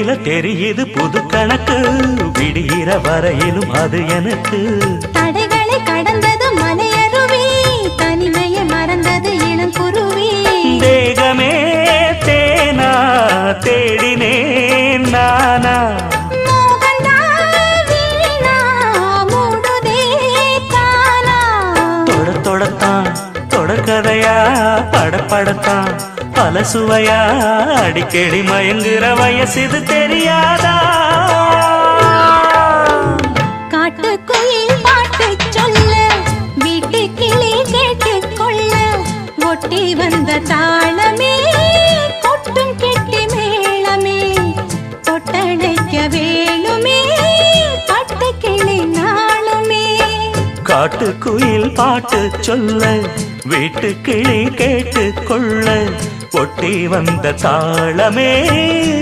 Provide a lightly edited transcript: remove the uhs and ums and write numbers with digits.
மேனியில தெரியுது புது கணக்கு விடுகிற வரையிலும் அது எனக்கு தடைகளை கடந்தது மலையருவி தனிமையை மறந்தது இளங்குருவி தேகமே தேனா தேடினேன் நானா தொடத்தான் தொடர்கதையா படப்படத்தான் பல சுவையா அடிக்கடி மயங்குற வயசு தெரியாதா காட்டுக்குயில் பாட்டு சொல்ல வீட்டு கிளி கேட்டுக்கொள்ள ஒட்டி வந்த தாளமே கொட்டும் கெட்டி மேளமே தொட்டணைக்க வேணுமே பட்டு கிளி நாளுமே காட்டுக்குயில் பாட்டு சொல்ல வீட்டு கிளி கேட்டுக்கொள்ள ஒட்டி வந்த தாளமே